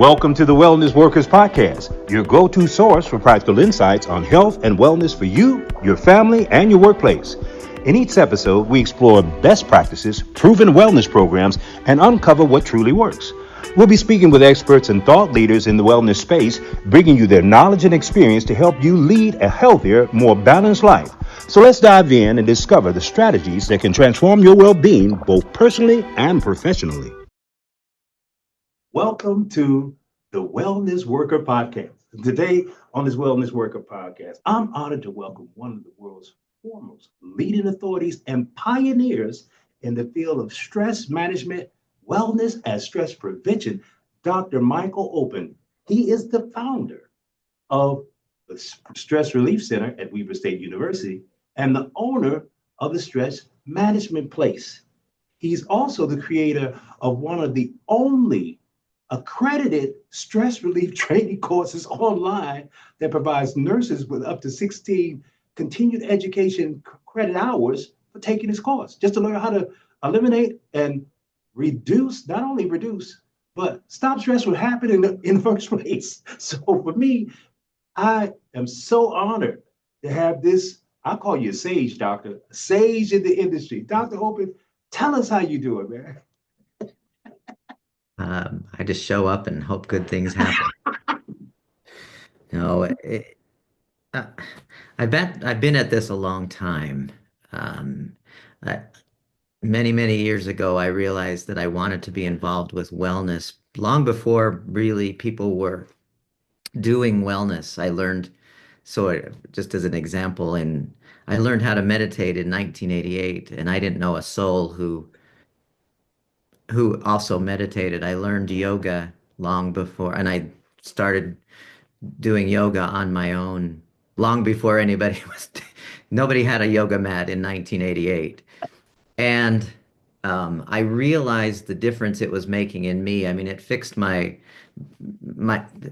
Welcome to the Wellness Workers Podcast, your go-to source for practical insights on health and wellness for you, your family, and your workplace. In each episode, we explore best practices, proven wellness programs, and uncover what truly works. We'll be speaking with experts and thought leaders in the wellness space, bringing you their knowledge and experience to help you lead a healthier, more balanced life. So let's dive in and discover the strategies that can transform your well-being both personally and professionally. Welcome to the Wellness Worker Podcast. Today on this Wellness Worker Podcast, I'm honored to welcome one of the world's foremost leading authorities and pioneers in the field of stress management, wellness, and stress prevention, Dr. Michel Olpin. He is the founder of the Stress Relief Center at Weber State University and the owner of the Stress Management Place. He's also the creator of one of the only accredited stress relief training courses online that provides nurses with up to 16 continued education credit hours for taking this course, just to learn how to eliminate and reduce, not only reduce, but stop stress from happening in the first place. So for me, I am so honored to have this, I call you a sage, doctor, a sage in the industry. Dr. Olpin, tell us how you do it, man. I just show up and hope good things happen. No, uh, I bet I've been at this a long time. Um, I, many years ago, I realized that I wanted to be involved with wellness long before really people were doing wellness. I learned, just as an example, I learned how to meditate in 1988, and I didn't know a soul who also meditated. I learned yoga long before, and I started doing yoga on my own long before nobody had a yoga mat in 1988. And I realized the difference it was making in me. I mean, it fixed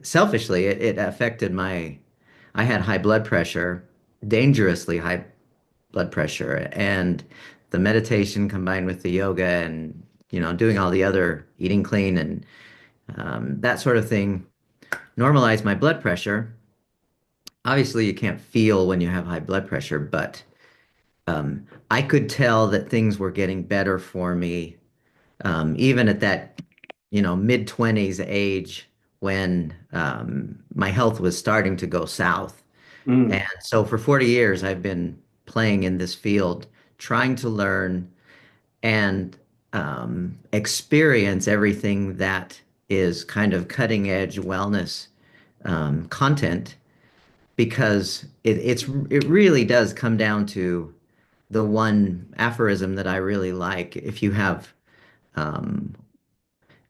selfishly, it affected I had high blood pressure, dangerously high blood pressure, and the meditation combined with the yoga and doing all the other eating clean and that sort of thing normalized my blood pressure. Obviously, you can't feel when you have high blood pressure, but I could tell that things were getting better for me, even at that mid-20s age when my health was starting to go south. And so for 40 years, I've been playing in this field, trying to learn and experience everything that is kind of cutting edge wellness content, because it really does come down to the one aphorism that I really like. Um,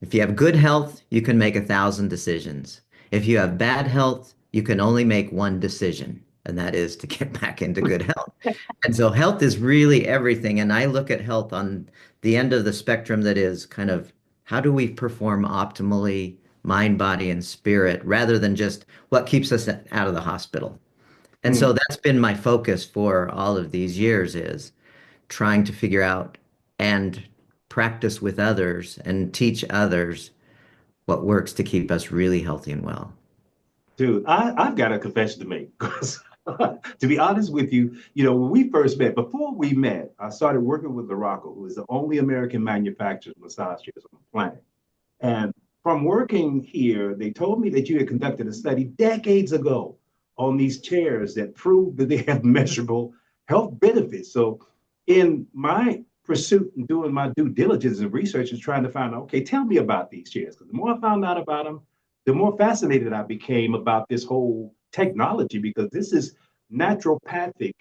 if you have good health, you can make 1,000 decisions. If you have bad health, you can only make one decision, and that is to get back into good health. And so health is really everything. And I look at health on the end of the spectrum that is kind of how do we perform optimally, mind, body, and spirit, rather than just what keeps us out of the hospital. And so that's been my focus for all of these years, is trying to figure out and practice with others and teach others what works to keep us really healthy and well. Dude, I've got a confession to make. 'Cause, to be honest with you, when we first met, before we met, I started working with Morocco, who is the only American manufacturer of massage chairs on the planet. And from working here, they told me that you had conducted a study decades ago on these chairs that proved that they have measurable health benefits. So in my pursuit and doing my due diligence and research is trying to find out, okay, tell me about these chairs. Because the more I found out about them, the more fascinated I became about this whole technology, because this is naturopathic,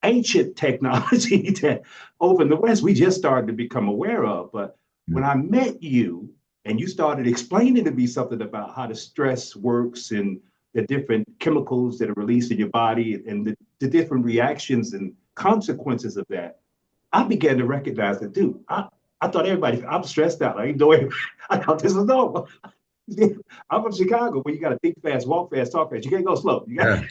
ancient technology that over in the West we just started to become aware of. But when I met you and you started explaining to me something about how the stress works and the different chemicals that are released in your body and the different reactions and consequences of that, I began to recognize that, dude, I thought I'm stressed out. I didn't know everybody, I thought this was normal. I'm from Chicago, where you got to think fast, walk fast, talk fast. You can't go slow. Yeah,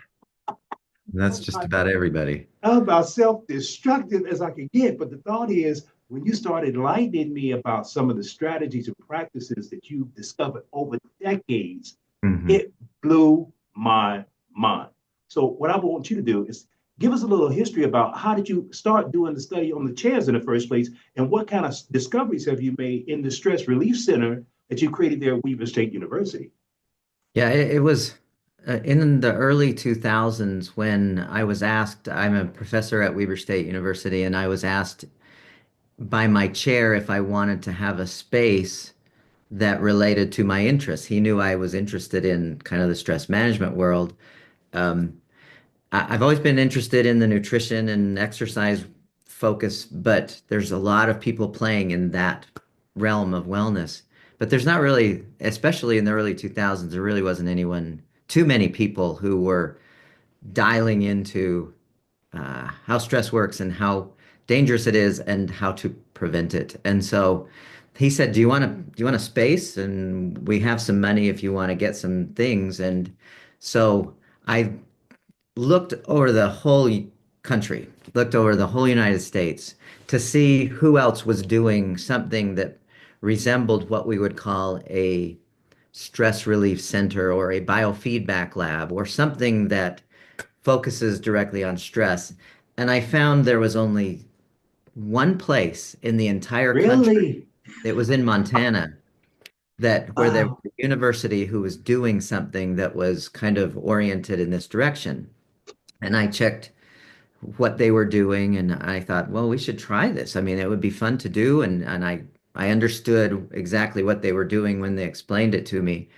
that's just about everybody. I'm about self-destructive as I can get. But the thought is, when you started enlightening me about some of the strategies and practices that you've discovered over decades, Hmm. it blew my mind. So, what I want you to do is give us a little history about how did you start doing the study on the chairs in the first place, and what kind of discoveries have you made in the stress relief center that you created there at Weaver State University? Yeah, it was in the early 2000s when I was asked, I'm a professor at Weber State University, and I was asked by my chair if I wanted to have a space that related to my interests. He knew I was interested in kind of the stress management world. Um, I've always been interested in the nutrition and exercise focus, but there's a lot of people playing in that realm of wellness. But there's not really, especially in the early 2000s, there really wasn't too many people who were dialing into how stress works and how dangerous it is and how to prevent it. And so he said, "Do you want a space? And we have some money if you want to get some things." And so I looked over the whole country, looked over the whole United States to see who else was doing something that resembled what we would call a stress relief center or a biofeedback lab or something that focuses directly on stress. And I found there was only one place in the entire country. Really? It was in Montana that where there was Wow. a university who was doing something that was kind of oriented in this direction. And I checked what they were doing and I thought, well, we should try this. I mean, it would be fun to do and I understood exactly what they were doing when they explained it to me.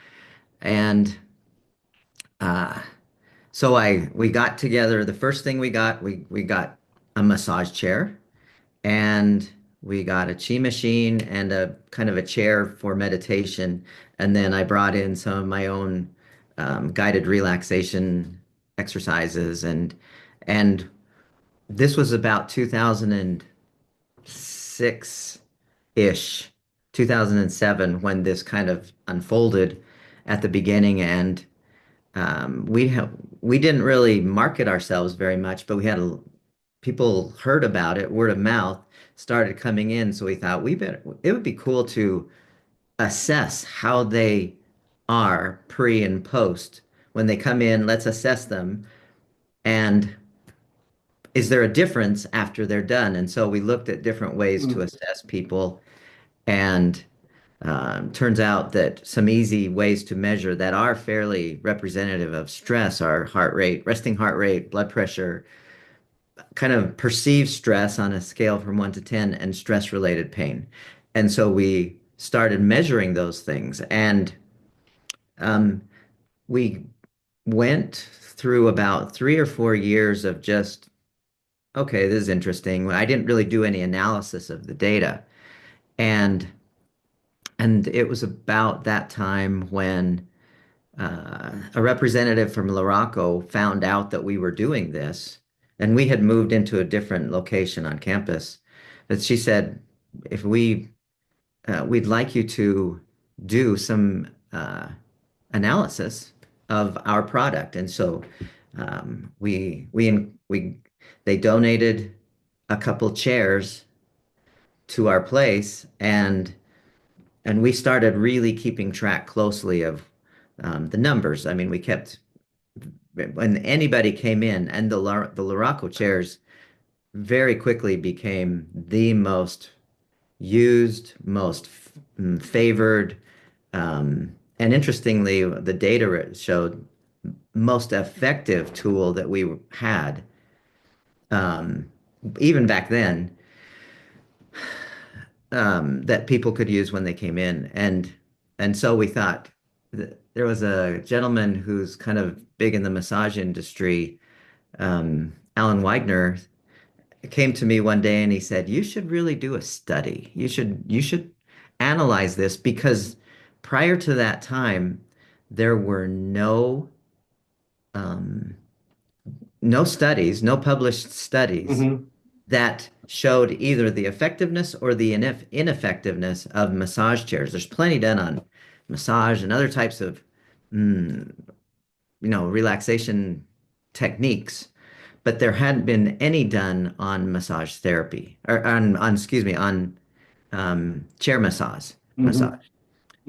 And uh so I we got together. The first thing we got a massage chair and we got a chi machine and a kind of a chair for meditation. And then I brought in some of my own guided relaxation exercises and this was about 2006-ish, 2007 when this kind of unfolded at the beginning and we didn't really market ourselves very much, but people heard about it, word of mouth started coming in. So we thought it would be cool to assess how they are pre and post. When they come in, let's assess them. And is there a difference after they're done? And so we looked at different ways to Mm. assess people. And turns out that some easy ways to measure that are fairly representative of stress are heart rate, resting heart rate, blood pressure, kind of perceived stress on a scale from 1 to 10, and stress-related pain. And so we started measuring those things. And um, we went through about 3 or 4 years of just, okay, this is interesting. I didn't really do any analysis of the data. And and it was about that time when a representative from Morocco found out that we were doing this, and we had moved into a different location on campus. But she said, if we'd like you to do some analysis of our product, and so we they donated a couple chairs to our place, and we started really keeping track closely of the numbers. I mean, we kept when anybody came in, and the Laraco chairs very quickly became the most used, most favored, and interestingly, the data showed most effective tool that we had um, even back then that people could use when they came in. And so we thought there was a gentleman who's kind of big in the massage industry, Alan Wagner, came to me one day and he said, "You should really do a study. You should analyze this because prior to that time, there were um, no studies, no published studies Hmm. that showed either the effectiveness or the ineffectiveness of massage chairs. There's plenty done on massage and other types of, mm, relaxation techniques, but there hadn't been any done on massage therapy or on excuse me, on chair massage. Mm-hmm.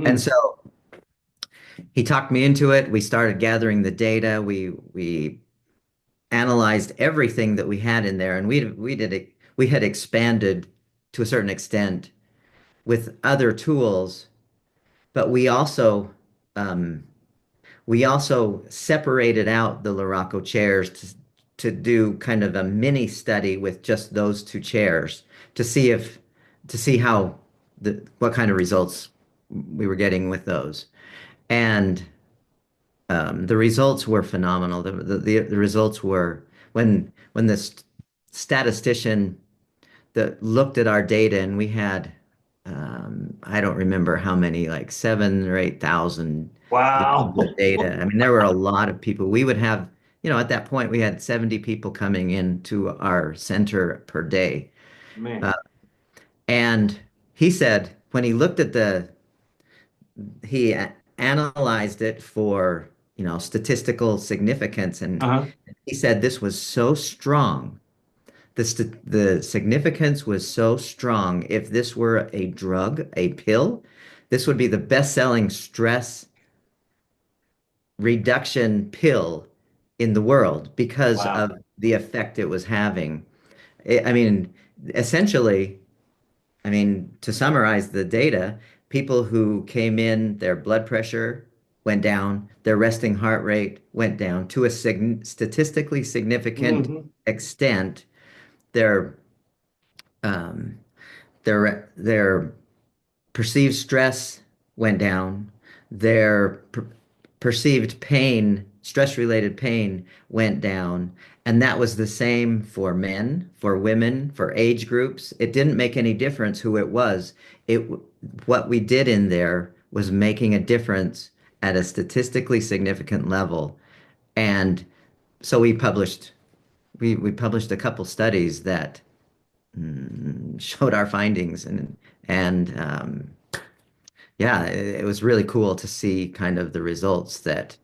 And Mm. so he talked me into it. We started gathering the data. We analyzed everything that we had in there, and we had expanded to a certain extent with other tools, but um, we also separated out the Luraco chairs to do kind of a mini study with just those two chairs to see if to see how what kind of results we were getting with those. And the results were phenomenal. The results were when the statistician that looked at our data, and we had I don't remember how many, like 7 or 8 thousand Wow. views of data. I mean, there were a lot of people. We would have, at that point, we had 70 people coming into our center per day. Uh, Man. and he said when he looked at he analyzed it for, statistical significance, and Uh-huh. he said this was so strong. The significance was so strong. If this were a drug, a pill, this would be the best-selling stress reduction pill in the world because Wow. of the effect it was having. I mean, essentially, to summarize the data, people who came in, their blood pressure went down, their resting heart rate went down to a statistically significant Mm-hmm. extent. Their um, their perceived stress went down, their perceived pain, stress-related pain went down, and that was the same for men, for women, for age groups. It didn't make any difference who it was. It what we did in there was making a difference at a statistically significant level. And so we published a couple studies that showed our findings, and yeah, it was really cool to see kind of the results that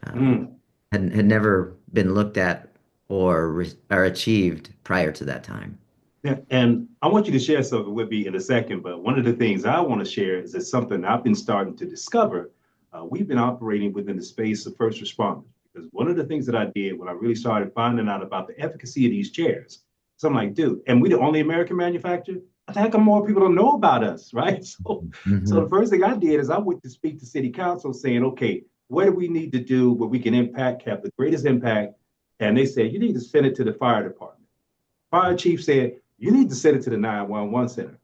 um, Mm. had never been looked at or achieved prior to that time. Yeah, and I want you to share something with me in a second, but one of the things I want to share is that something I've been starting to discover. We've been operating within the space of first responders because one of the things that I did when I really started finding out about the efficacy of these chairs, so I'm like, dude, and we the only American manufacturer. How come more people don't know about us, right? So the Hmm. first thing I did is I went to speak to city council saying, okay, what do we need to do where we can impact, have the greatest impact? And they said, you need to send it to the fire department. Fire chief said, you need to send it to the 911 center.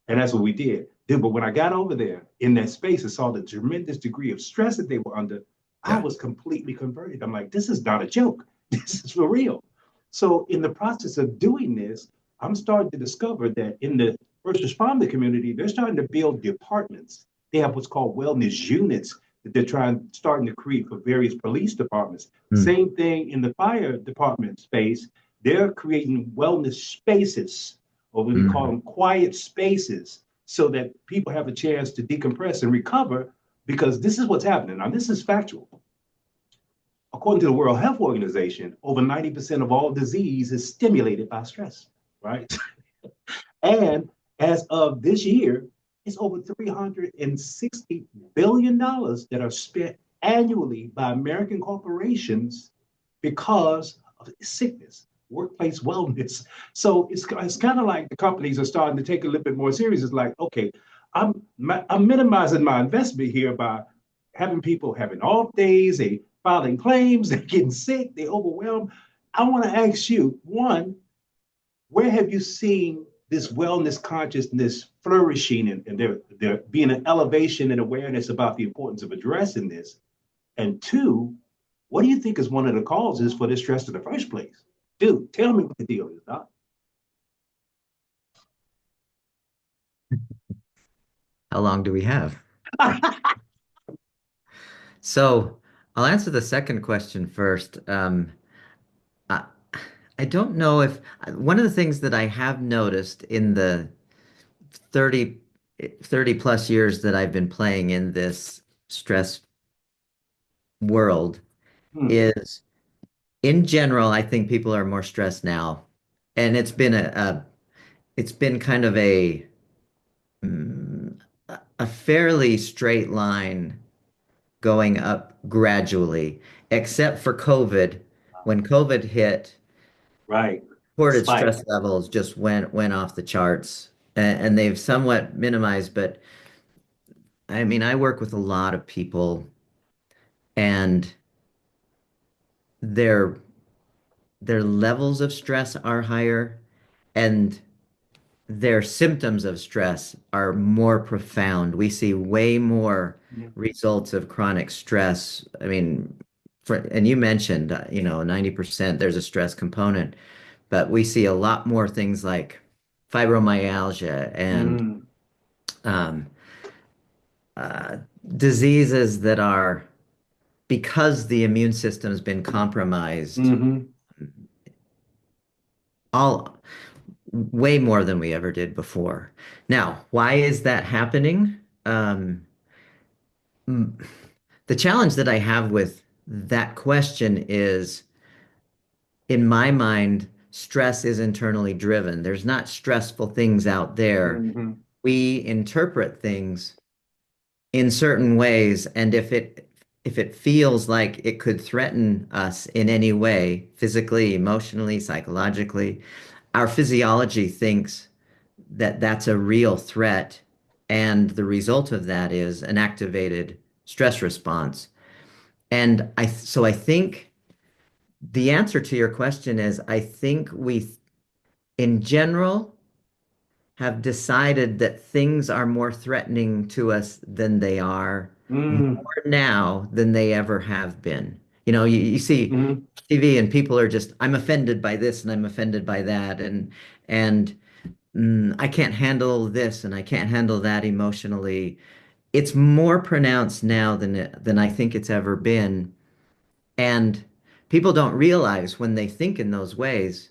And that's what we did. Dude, but when I got over there in that space and saw the tremendous degree of stress that they were under, I Yeah. was completely converted. I'm like, this is not a joke. This is for real. So in the process of doing this, I'm starting to discover that in the first responder community, they're starting to build departments. They have what's called wellness units that they're starting to create for various police departments. Mm. Same thing in the fire department space. They're creating wellness spaces, or what we call Mhm. them quiet spaces, so that people have a chance to decompress and recover. Because this is what's happening. Now, this is factual. According to the World Health Organization, over 90% of all disease is stimulated by stress, right? And as of this year, it's over $360 billion that are spent annually by American corporations because of sickness, workplace wellness. So it's kind of like the companies are starting to take a little bit more serious. It's like, okay, I'm minimizing my investment here by having people having off days, they filing claims, they're getting sick, they're overwhelmed. I want to ask you, one, where have you seen this wellness consciousness flourishing and there being an elevation and awareness about the importance of addressing this? And two, what do you think is one of the causes for this stress in the first place? Dude, tell me what the deal is, Doc. How long do we have? So I'll answer the second question first. I, I don't know if one of the things that I have noticed in the 30 30 plus years that I've been playing in this stress world Hmm. is in general, I think people are more stressed now, and it's been kind of mm, a fairly straight line going up gradually, except for COVID. When COVID hit, Right. reported Spike. stress levels just went off the charts, and they've somewhat minimized. But I mean, I work with a lot of people, and their their levels of stress are higher, and their symptoms of stress are more profound. We see way more Yeah. results of chronic stress. I mean, and you mentioned, 90% there's a stress component, but we see a lot more things like fibromyalgia and Mm, um, uh, diseases that are because the immune system has been compromised hmm all way more than we ever did before. Now, why is that happening? Um, the challenge that I have with that question is, in my mind, stress is internally driven. There's not stressful things out there. hmm We interpret things in certain ways, and if it feels like it could threaten us in any way, physically, emotionally, psychologically, our physiology thinks that that's a real threat, and the result of that is an activated stress response. And I think the answer to your question is I think we, in general, have decided that things are more threatening to us than they are, mm more now than they ever have been. You see hmm TV and people are just, I'm offended by this and I'm offended by that, and I can't handle this and I can't handle that emotionally. It's more pronounced now than I think it's ever been. And people don't realize when they think in those ways,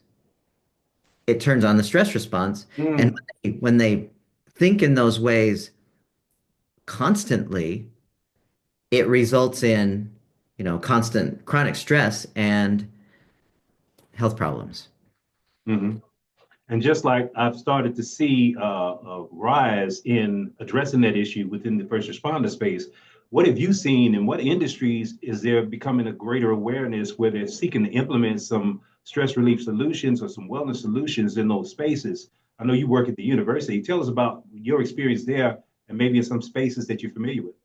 it turns on the stress response. And mm when they think in those ways constantly, it results in, constant chronic stress and health problems. hmm And just like I've started to see a rise in addressing that issue within the first responder space, what have you seen in what industries is there becoming a greater awareness where they're seeking to implement some stress relief solutions or some wellness solutions in those spaces? I know you work at the university. Tell us about your experience there and maybe in some spaces that you're familiar with.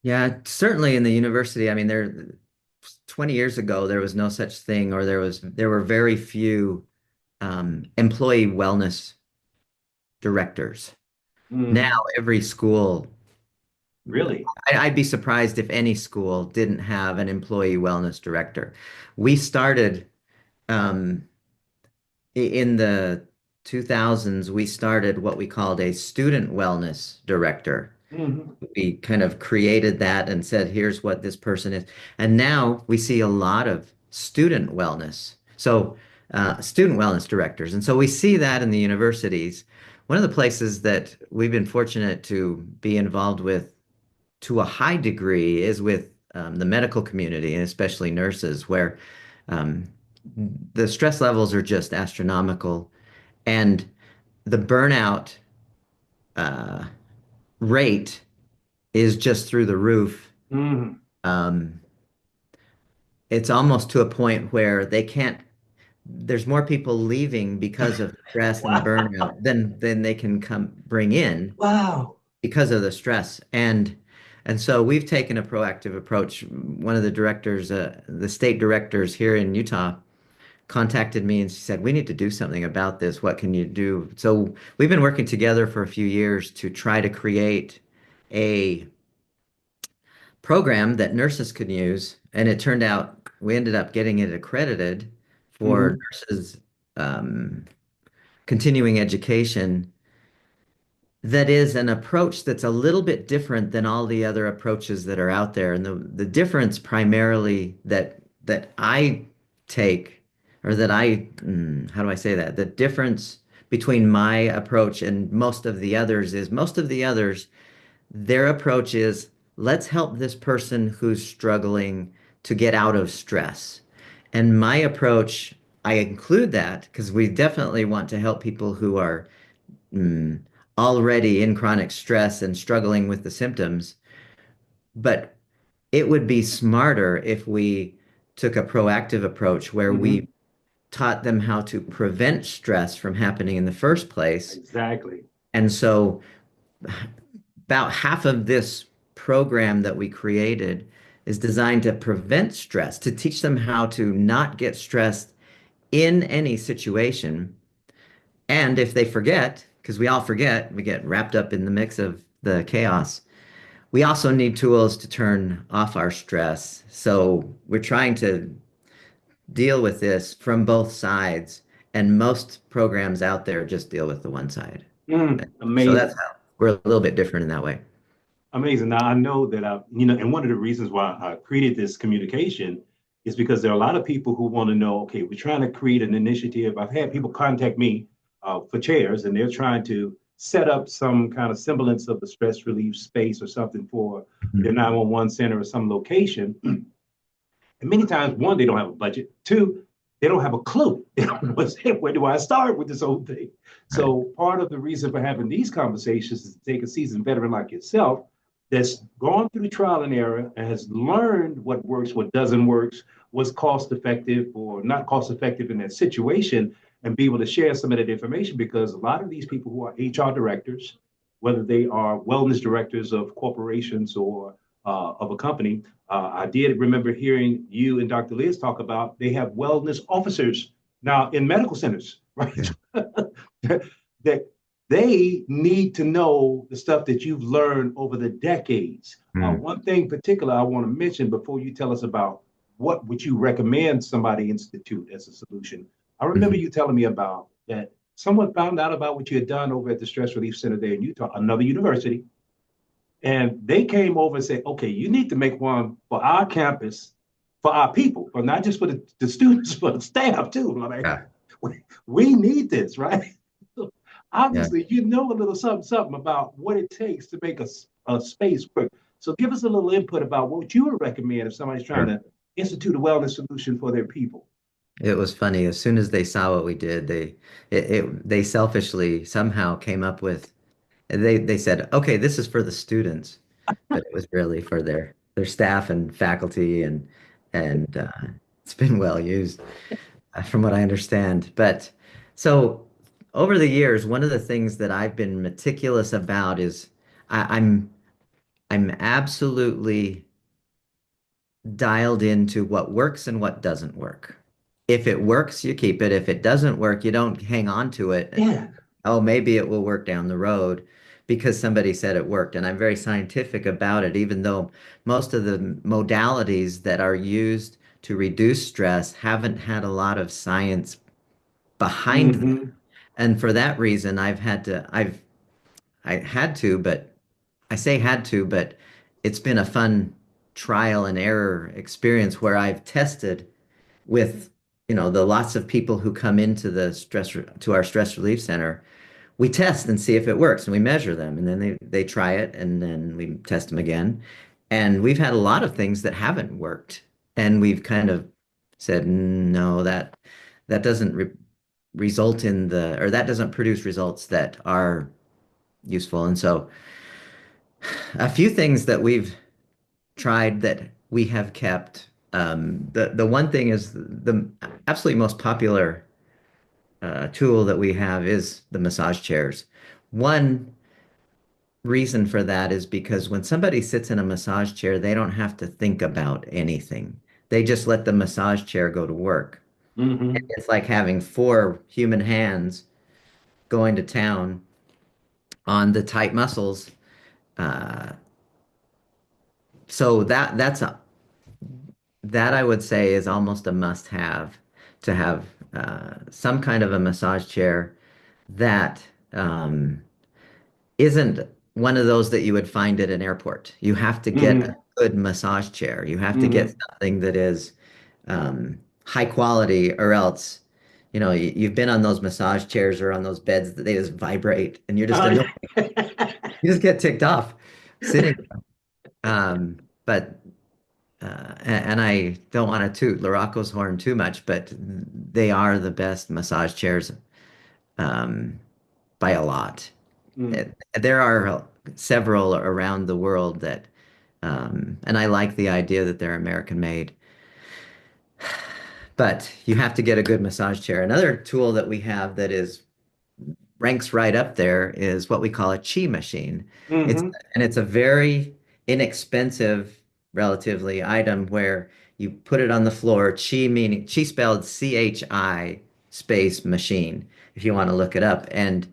Yeah, certainly in the university. I mean, 20 years ago, there was no such thing, or there were very few employee wellness directors. Now, Hmm every school, Really? I'd be surprised if any school didn't have an employee wellness director. We started um, in the 2000s, we started what we called a student wellness director. hmm We kind of created that and said, here's what this person is. And now we see a lot of student wellness. So, student wellness directors. And so we see that in the universities. One of the places that we've been fortunate to be involved with to a high degree is with the medical community and especially nurses, where um, the stress levels are just astronomical and the burnout uh, rate is just through the roof. hmm Um, it's almost to a point where there's more people leaving because of stress and Wow. burnout than they can come bring in Wow. because of the stress. And so we've taken a proactive approach. One of the directors, the state directors here in Utah, contacted me and she said, "We need to do something about this. What can you do?" So we've been working together for a few years to try to create a program that nurses could use. And it turned out we ended up getting it accredited for hmm nurses um, continuing education. That is an approach that's a little bit different than all the other approaches that are out there. And the difference primarily that I take, or that how do I say that? The difference between my approach and most of the others is most of the others, their approach is let's help this person who's struggling to get out of stress. And my approach, I include that because we definitely want to help people who are mm, already in chronic stress and struggling with the symptoms. But it would be smarter if we took a proactive approach where Hmm. we taught them how to prevent stress from happening in the first place. Exactly. And so, about half of this program that we created is designed to prevent stress, to teach them how to not get stressed in any situation. And if they forget, because we all forget, we get wrapped up in the mix of the chaos. We also need tools to turn off our stress. So we're trying to deal with this from both sides, and most programs out there just deal with the one side. So that's Amazing. how we're a little bit different in that way. Amazing. Now I know that and one of the reasons why I created this communication is because there are a lot of people who want to know, okay, we're trying to create an initiative. I've had people contact me for chairs, and they're trying to set up some kind of semblance of a stress relief space or something for their Mhm. 911 center or some location. And many times, one, they don't have a budget. Two, they don't have a clue. They don't know where do I start with this whole thing. Right. So part of the reason for having these conversations is to take a seasoned veteran like yourself that's gone through trial and error and has learned what works, what doesn't work, what's cost effective or not cost effective in that situation, and be able to share some of that information because a lot of these people who are HR directors, whether they are wellness directors of corporations or of a company, I did remember hearing you and Dr. Liz talk about they have wellness officers now in medical centers, right? Yeah. that they need to know the stuff that you've learned over the decades. Mm. One thing in particular I want to mention before you tell us about what would you recommend somebody institute as a solution. I remember Mhm. you telling me about that someone found out about what you had done over at the Stress Relief Center there in Utah, another university, and they came over and said, okay, you need to make one for our campus, for our people, but not just for the students, but the staff too. I'm like, Yeah. we need this, right? Yeah. Obviously, you know a little something about what it takes to make a space work. So give us a little input about what you would recommend if somebody's trying Sure. to institute a wellness solution for their people. It was funny. As soon as they saw what we did, they selfishly somehow came up with they said, "Okay, this is for the students," but it was really for their staff and faculty, and it's been well used, from what I understand. But so over the years, one of the things that I've been meticulous about is I'm absolutely dialed into what works and what doesn't work. If it works, you keep it. If it doesn't work, you don't hang on to it. Yeah. Oh, maybe it will work down the road because somebody said it worked. And I'm very scientific about it, even though most of the modalities that are used to reduce stress haven't had a lot of science behind them. Mm-hmm. And for that reason, I had to, but I say had to, but it's been a fun trial and error experience where I've tested with, the lots of people who come into to our stress relief center. We test and see if it works and we measure them and then they try it and then we test them again. And we've had a lot of things that haven't worked. And we've kind of said, no, that doesn't result in or that doesn't produce results that are useful. And so a few things that we've tried that we have kept. The one thing is the absolutely most popular tool that we have is the massage chairs. One reason for that is because when somebody sits in a massage chair, they don't have to think about anything. They just let the massage chair go to work. Mm-hmm. It's like having four human hands going to town on the tight muscles. Uh, so that I would say is almost a must-have to have some kind of a massage chair that isn't one of those that you would find at an airport. You have to get a Mm-hmm. good massage chair. You have to get Mm-hmm. something that is high quality, or else, you've been on those massage chairs or on those beds that they just vibrate, and you're just Uh, annoyed. You just get ticked off sitting. But and I don't want to toot Laraco's horn too much, but they are the best massage chairs um, by a lot. Mm. There are several around the world that, and I like the idea that they're American made. But you have to get a good massage chair. Another tool that we have that is ranks right up there is what we call a chi machine. It's Hmm. it's a very inexpensive, relatively item where you put it on the floor. Chi meaning chi spelled CHI space machine, if you want to look it up. And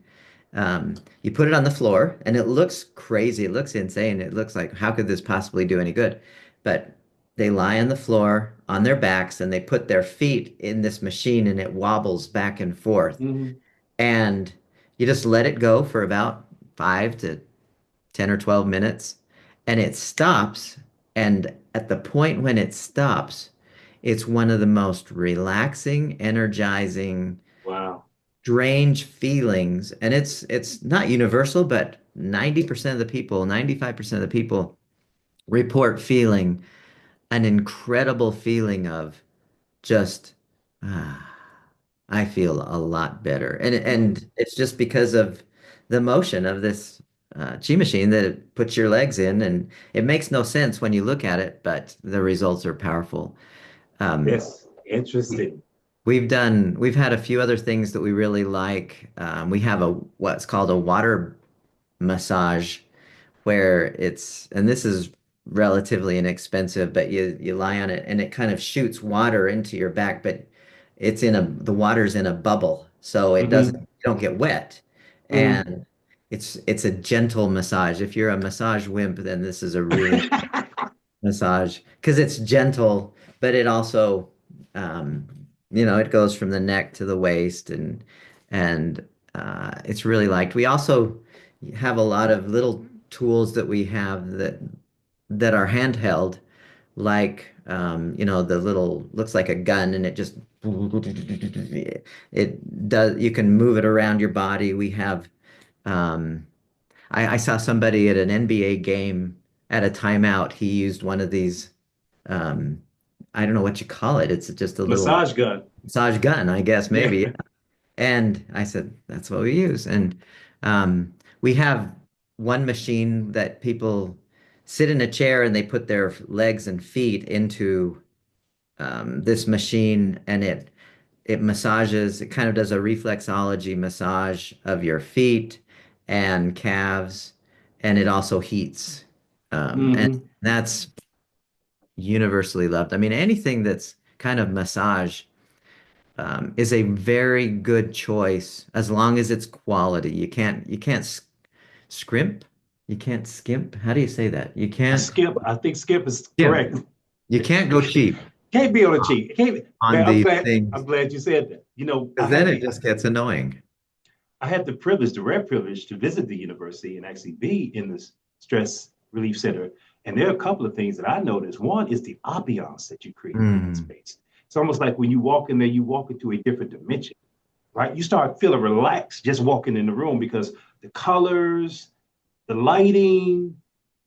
you put it on the floor, and it looks crazy. It looks insane. It looks like how could this possibly do any good? But they lie on the floor on their backs, and they put their feet in this machine, and it wobbles back and forth, Hmm. and you just let it go for about 5 to 10 or 12 minutes, and it stops. And at the point when it stops, it's one of the most relaxing, energizing, Wow. strange feelings. And it's not universal, but 90% of the people, 95% of the people report feeling an incredible feeling of just ah, I feel a lot better. And Mm. it's just because of the motion of this chi machine that it puts your legs in, and it makes no sense when you look at it, but the results are powerful. Um, That's interesting. we've had a few other things that we really like. We have a what's called a water massage where and this is relatively inexpensive, but you lie on it and it kind of shoots water into your back, but the water's in a bubble, so it doesn't Hmm. you don't get wet. Hmm. And it's a gentle massage. If you're a massage wimp, then this is a really massage because it's gentle, but it also, um, it goes from the neck to the waist, and it's really liked. We also have a lot of little tools that we have that are handheld, like the little looks like a gun, and it just it does. You can move it around your body. We have. Um, I saw somebody at an NBA game at a timeout. He used one of these, um, I don't know what you call it. It's just a little Massage gun. massage gun, I guess, Yeah. maybe. And I said, that's what we use. And we have one machine that people sit in a chair and they put their legs and feet into this machine, and it massages, it kind of does a reflexology massage of your feet and calves, and it also heats. And Hmm. that's universally loved. I mean, anything that's kind of massage is a very good choice as long as it's quality. You can't scrimp. You can't skimp. How do you say that? You A can't skip. I think skip is skimp. correct. You can't go cheap Can't be on a cheat. Can't. on Man, these things I'm glad you said that. because then it just gets annoying. I had the privilege, the rare privilege, to visit the university and actually be in this stress relief center. And there are a couple of things that I noticed. One is the ambiance that you create in that Mm, space. It's almost like when you walk in there, you walk into a different dimension, right? You start feeling relaxed just walking in the room because the colors, the lighting,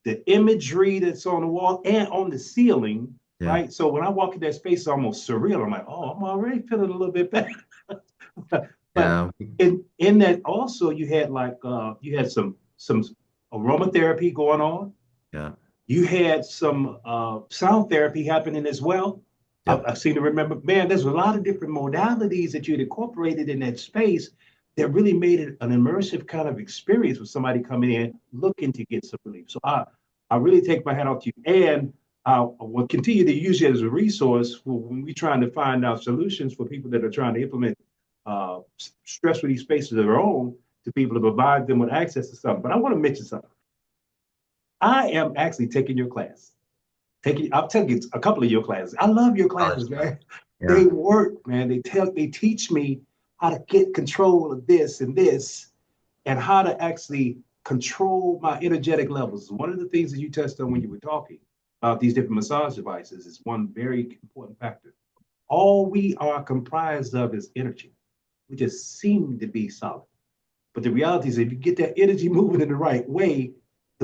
the imagery that's on the wall and on the ceiling, yeah. right? So when I walk in that space, it's almost surreal. I'm like, oh, I'm already feeling a little bit better. But Yeah. in that also you had like you had some aromatherapy going on. Yeah. You had some sound therapy happening as well. Yep. I seem to remember, man, there's a lot of different modalities that you had incorporated in that space that really made it an immersive kind of experience with somebody coming in looking to get some relief. So I really take my hat off to you. And I will continue to use it as a resource for when we're trying to find out solutions for people that are trying to implement uh, stress relief spaces of their own to be able to provide them with access to something. But I want to mention something. I am actually taking your class. I'll tell you a couple of your classes. I love your Oh, that's classes, fun. man. Yeah. They work, man. They teach me how to get control of this and this, and how to actually control my energetic levels. One of the things that you touched on when you were talking about these different massage devices is one very important factor. All we are comprised of is energy. We just seem to be solid. But the reality is, if you get that energy moving in the right way,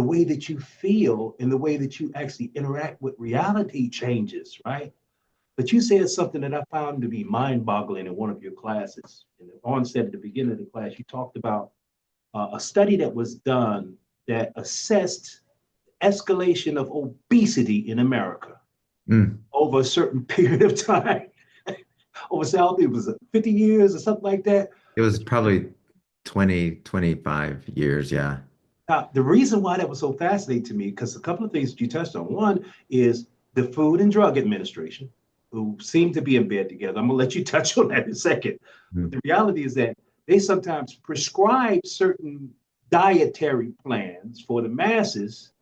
the way that you feel and the way that you actually interact with reality changes, right? But you said something that I found to be mind boggling in one of your classes. In the onset at the beginning of the class, you talked about a study that was done that assessed escalation of obesity in America Mm. over a certain period of time. Over South, it was 50 years or something like that. It was probably 20, 25 years. Yeah. The reason why that was so fascinating to me, because a couple of things that you touched on. One is the Food and Drug Administration, who seem to be in bed together. I'm going to let you touch on that in a second. But Mm. the reality is that they sometimes prescribe certain dietary plans for the masses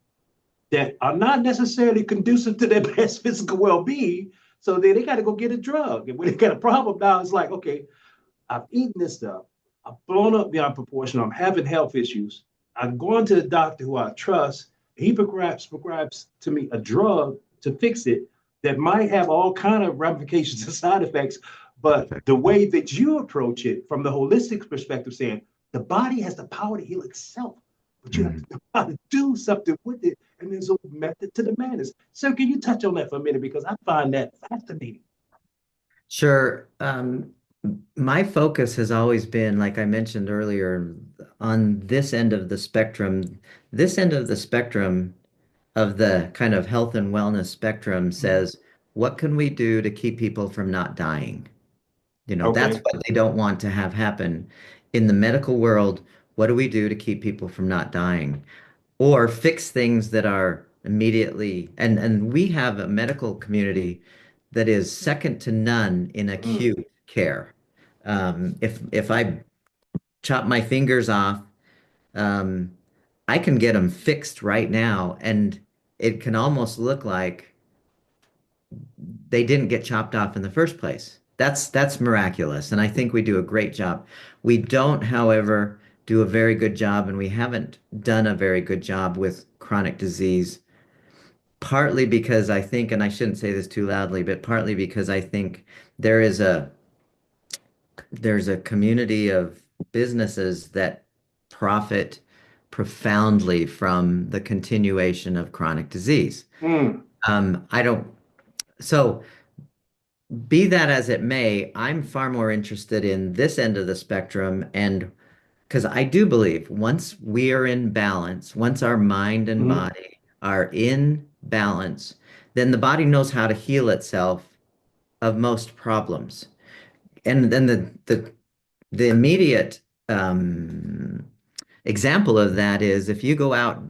that are not necessarily conducive to their best physical well-being. So they got to go get a drug. And when they got a problem now, it's like, okay, I've eaten this stuff. I've blown up beyond proportion. I'm having health issues. I've gone to the doctor who I trust. He prescribes to me a drug to fix it that might have all kind of ramifications and side effects. But the way that you approach it from the holistic perspective, saying the body has the power to heal itself, but you have to Mm. know how to do something with it. And there's a method to the madness. So can you touch on that for a minute? Because I find that fascinating. Sure. My focus has always been, like I mentioned earlier, on this end of the spectrum. This end of the spectrum of the kind of health and wellness spectrum Mhm. says, what can we do to keep people from not dying? That's Okay. what they don't want to have happen. In the medical world, what do we do to keep people from not dying? Or fix things that are immediately, and we have a medical community that is second to none in Mm. acute care. If I chop my fingers off, um, I can get them fixed right now, and it can almost look like they didn't get chopped off in the first place. That's miraculous, and I think we do a great job. We don't, however, do a very good job, and we haven't done a very good job with chronic disease, partly because I think, and I shouldn't say this too loudly, but partly because I think there is a there's a community of businesses that profit profoundly from the continuation of chronic disease. Mm. I don't, so be that as it may, I'm far more interested in this end of the spectrum. And because I do believe once we are in balance, once our mind and Mm. body are in balance, then the body knows how to heal itself of most problems. And then the immediate example of that is if you go out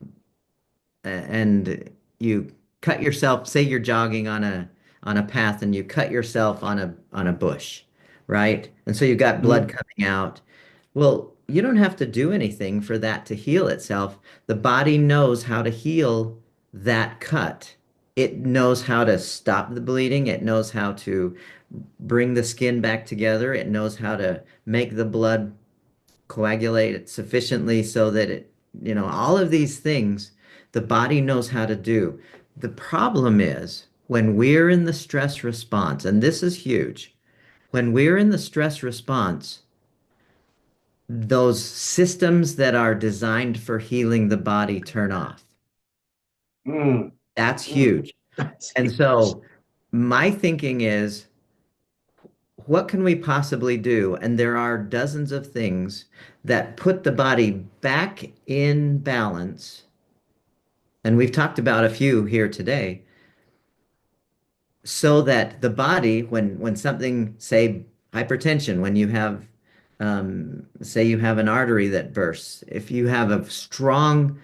and you cut yourself, say you're jogging on a path and you cut yourself on a bush, right? And so you've got blood Mm. coming out. Well, you don't have to do anything for that to heal itself. The body knows how to heal that cut. It knows how to stop the bleeding. It knows how to bring the skin back together. It knows how to make the blood coagulate it sufficiently so that all of these things the body knows how to do. The problem is when we're in the stress response, and this is huge, when we're in the stress response, those systems that are designed for healing the body turn off. Mm. That's Mm. huge. And so my thinking is, what can we possibly do? And there are dozens of things that put the body back in balance. And we've talked about a few here today, so that the body, when something, say hypertension, when you have, say you have an artery that bursts, if you have a strong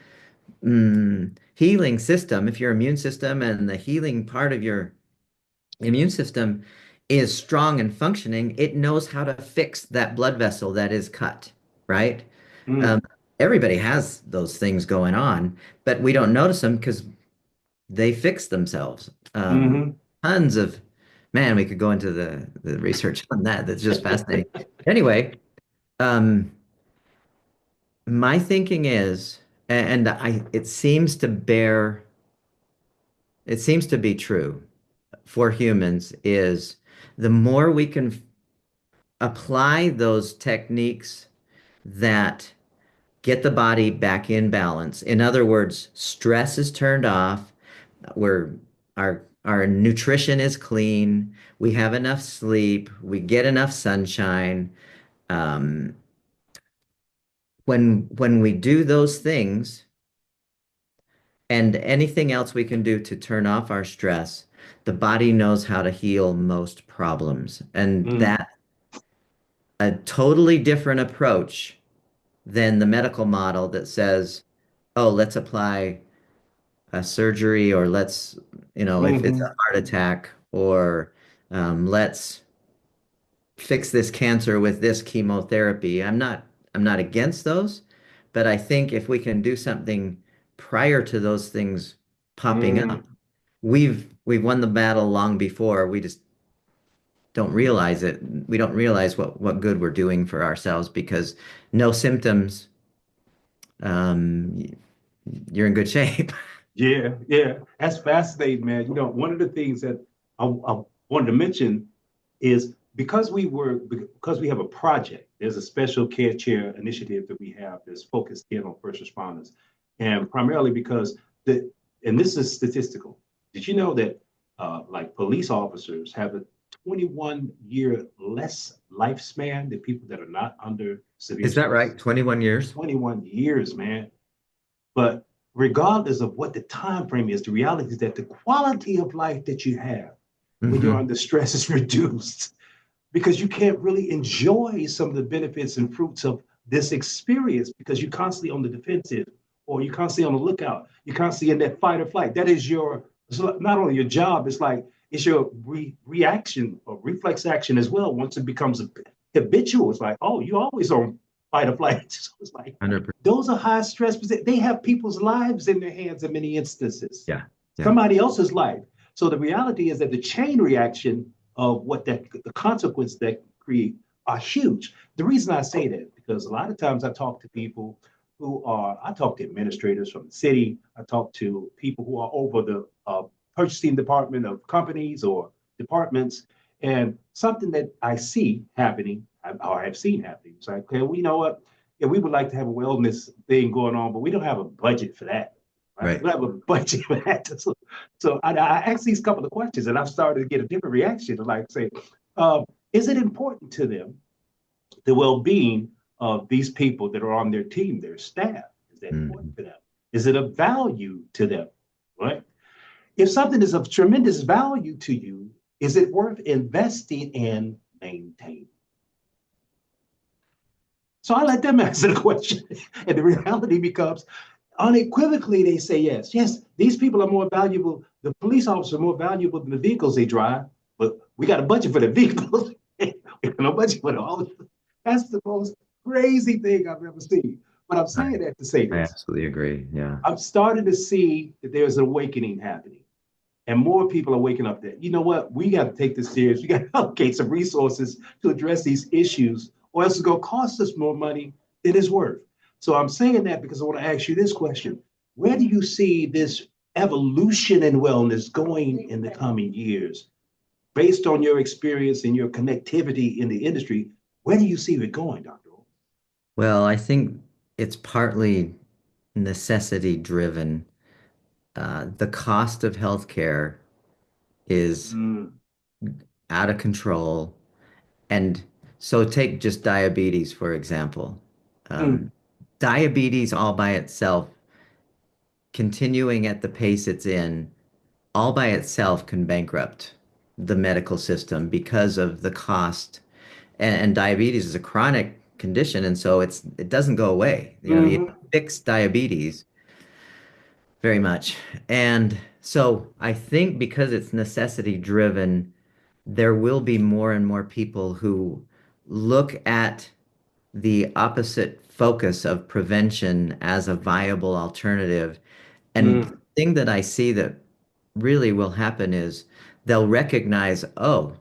healing system, if your immune system and the healing part of your immune system is strong and functioning, it knows how to fix that blood vessel that is cut, right? Um, Mm. everybody has those things going on, but we don't notice them because they fix themselves. Mm-hmm. Tons of, man, we could go into the research on that. That's just fascinating. Anyway, um, my thinking is, and it seems to be true for humans, is the more we can apply those techniques that get the body back in balance. In other words, stress is turned off. We're our nutrition is clean. We have enough sleep. We get enough sunshine. Um, when we do those things and anything else we can do to turn off our stress, the body knows how to heal most problems. And Mm, that a totally different approach than the medical model that says, oh, let's apply a surgery or let's, if it's a hmm heart attack or let's fix this cancer with this chemotherapy. I'm not against those, but I think if we can do something prior to those things popping up, mm. we've won the battle long before. We just don't realize it. We don't realize what good we're doing for ourselves because no symptoms, um, you're in good shape. Yeah, yeah, that's fascinating, man. One of the things that I wanted to mention is because we have a project. There's a special care chair initiative that we have that's focused in on first responders, and primarily because the and this is statistical. Did you know that like police officers have a 21-year less lifespan than people that are not under severe Is that stress? right? 21 years? 21 years, man. But regardless of what the time frame is, the reality is that the quality of life that you have when you're Hmm. under stress is reduced because you can't really enjoy some of the benefits and fruits of this experience because you're constantly on the defensive or you're constantly on the lookout. You're constantly in that fight or flight. That is it's not only your job, it's your reaction or reflex action as well. Once it becomes habitual, it's like, oh, you always on fight or flight. So it's like, 100%. those are high stress. They have people's lives in their hands in many instances, Yeah. Yeah. somebody else's life. So the reality is that the chain reaction of the consequence that create are huge. The reason I say that because a lot of times I talk to people I talk to administrators from the city. I talk to people who are over the purchasing department of companies or departments, and something that I see happening or have seen happening. It's like, okay, well, you know what? Yeah, we would like to have a wellness thing going on, but we don't have a budget for that. Right? Right. We don't have a budget for that. So I asked these couple of questions, and I've started to get a different reaction. To like say, is it important to them the well-being of these people that are on their team, their staff? Is that important Mhm. to them? Is it of value to them? Right? If something is of tremendous value to you, is it worth investing in maintaining? So I let them answer the question. And the reality becomes unequivocally, they say yes. Yes, these people are more valuable. The police officers are more valuable than the vehicles they drive, but we got a budget for the vehicles. We got no budget for all. That's the most crazy thing I've ever seen. But I'm I, saying that to say I this. absolutely agree. Yeah. I'm starting to see that there's an awakening happening. And more people are waking up that, you know what, we got to take this serious. We got to allocate some resources to address these issues, or else it's going to cost us more money than it's worth. So I'm saying that because I want to ask you this question. Where do you see this evolution in wellness going in the coming years? Based on your experience and your connectivity in the industry, where do you see it going, Dr. O? Well, I think it's partly necessity driven. The cost of healthcare is Mm, out of control. And so take just diabetes, for example. mm, Um, Diabetes all by itself, continuing at the pace it's in, all by itself can bankrupt the medical system because of the cost. And diabetes is a chronic condition, and so it doesn't go away. You mm-hmm, don't fix diabetes very much. And so I think because it's necessity driven, there will be more and more people who look at the opposite focus of prevention as a viable alternative. And the mm, thing that I see that really will happen is they'll recognize, oh,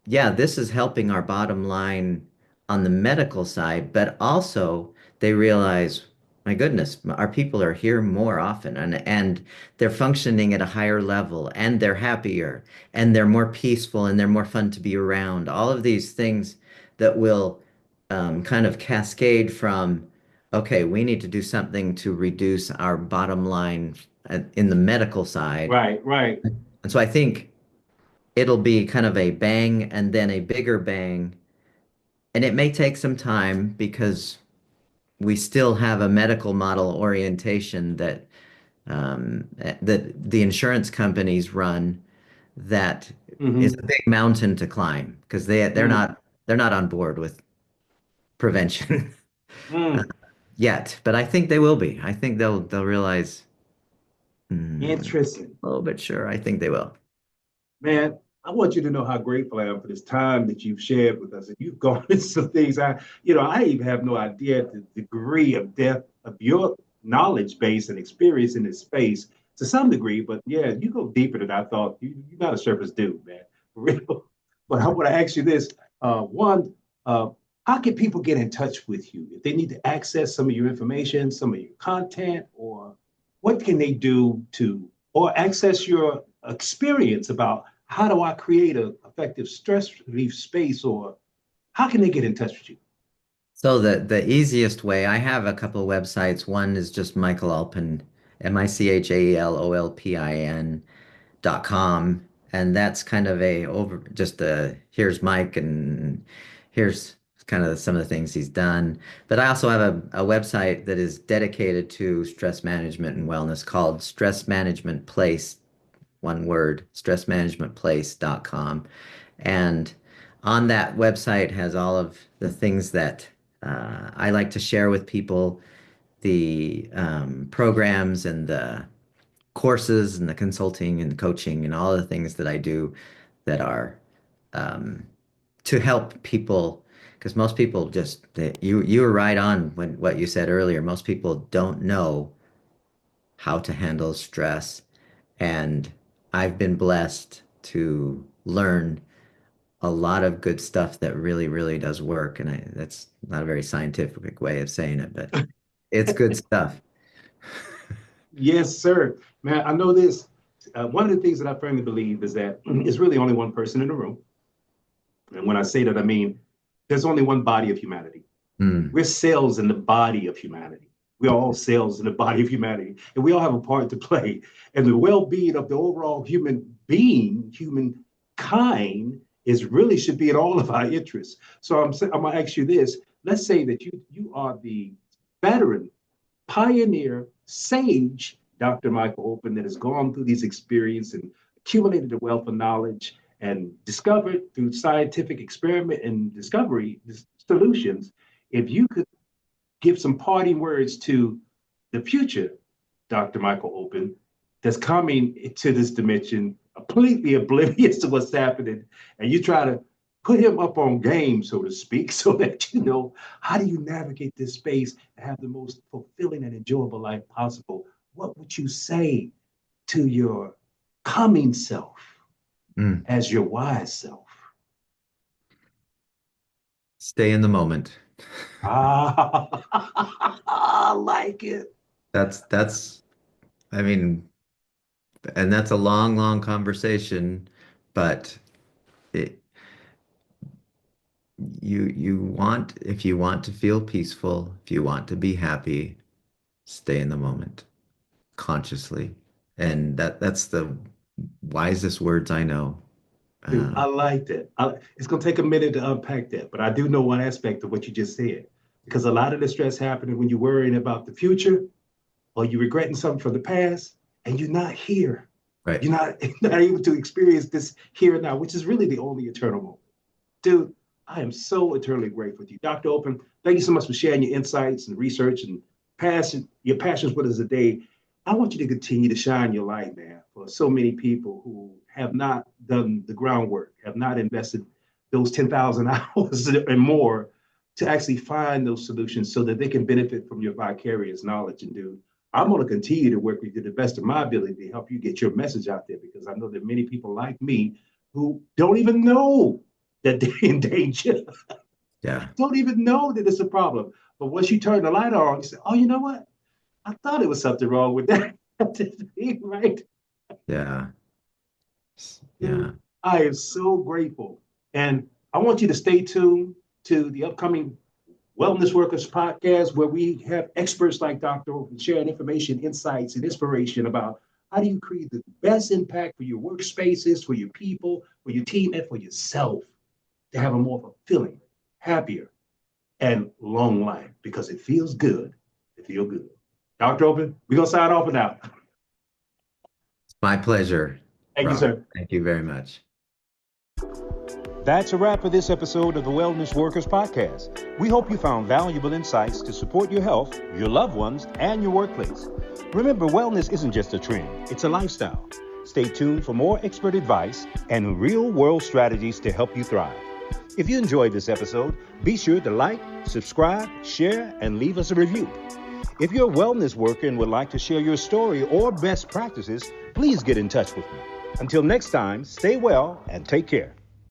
yeah, this is helping our bottom line on the medical side, but also they realize, my goodness, our people are here more often and they're functioning at a higher level and they're happier and they're more peaceful and they're more fun to be around. All of these things that will kind of cascade from, okay, we need to do something to reduce our bottom line in the medical side. Right, right. And so I think it'll be kind of a bang and then a bigger bang. And it may take some time because we still have a medical model orientation that the insurance companies run that is Mm-hmm. a big mountain to climb because Mm, they're not on board with prevention mm. yet. But I think they will be. I think they'll realize Interesting. a little bit sure. I think they will. Man, I want you to know how grateful I am for this time that you've shared with us. And you've gone into some things I even have no idea the degree of depth of your knowledge base and experience in this space to some degree. But yeah, you go deeper than I thought. You're not a surface dude, man. For real. But I want to ask you this. One, how can people get in touch with you if they need to access some of your information, some of your content, or what can they do to or access your experience about how do I create an effective stress relief space, or how can they get in touch with you? So the easiest way, I have a couple of websites. One is just Michael Olpin, MichaelOlpin.com, and that's kind of a over just a here's Mike and here's kind of some of the things he's done. But I also have a website that is dedicated to stress management and wellness called Stress Management Place, one word, stressmanagementplace.com. And on that website has all of the things that I like to share with people, the programs and the courses and the consulting and the coaching and all the things that I do that are um, to help people. Because most people you were right on when what you said earlier. Most people don't know how to handle stress, and I've been blessed to learn a lot of good stuff that really, really does work. And that's not a very scientific way of saying it, but it's good stuff. Yes, sir. Man, I know this. One of the things that I firmly believe is that it's really only one person in the room. And when I say that, I mean there's only one body of humanity. Mm, We're cells in the body of humanity. We are all cells in the body of humanity, and we all have a part to play. And the well-being of the overall human being, humankind, is really should be in all of our interests. So I'm gonna ask you this. Let's say that you are the veteran, pioneer, sage, Dr. Michael Open, that has gone through these experiences and accumulated a wealth of knowledge and discovered through scientific experiment and discovery solutions. If you could give some parting words to the future Dr. Michael Open that's coming to this dimension, completely oblivious to what's happening, and you try to put him up on game, so to speak, so that you know how do you navigate this space and have the most fulfilling and enjoyable life possible. What would you say to your coming self mm. as your wise self? Stay in the moment. I like it. That's, I mean, and that's a long, long conversation, but it, you want, if you want to feel peaceful, if you want to be happy, stay in the moment consciously. And that's the wisest words I know. Dude, Uh, I like that. It's going to take a minute to unpack that, but I do know one aspect of what you just said. Because a lot of the stress happening when you're worrying about the future or you're regretting something from the past and you're not here. right. You're not, not able to experience this here and now, which is really the only eternal moment. Dude, I am so eternally grateful to you. Dr. Open, thank you so much for sharing your insights and research and your passions with us today. I want you to continue to shine your light, man, for so many people who have not done the groundwork, have not invested those 10,000 hours and more to actually find those solutions so that they can benefit from your vicarious knowledge. And dude, I'm going to continue to work with you to the best of my ability to help you get your message out there because I know that many people like me who don't even know that they're in danger, Yeah. don't even know that it's a problem. But once you turn the light on, you say, oh, you know what? I thought it was something wrong with that. Right? Yeah. Dude, Yeah. I am so grateful. And I want you to stay tuned to the upcoming Wellness Workers podcast, where we have experts like Dr. Olpin sharing information, insights, and inspiration about how do you create the best impact for your workspaces, for your people, for your team, and for yourself to have a more fulfilling, happier, and long life because it feels good to feel good. Dr. Olpin, we're going to sign off now. It's my pleasure. Thank you, sir. Thank you very much. That's a wrap for this episode of the Wellness Workers Podcast. We hope you found valuable insights to support your health, your loved ones, and your workplace. Remember, wellness isn't just a trend, it's a lifestyle. Stay tuned for more expert advice and real-world strategies to help you thrive. If you enjoyed this episode, be sure to like, subscribe, share, and leave us a review. If you're a wellness worker and would like to share your story or best practices, please get in touch with me. Until next time, stay well and take care.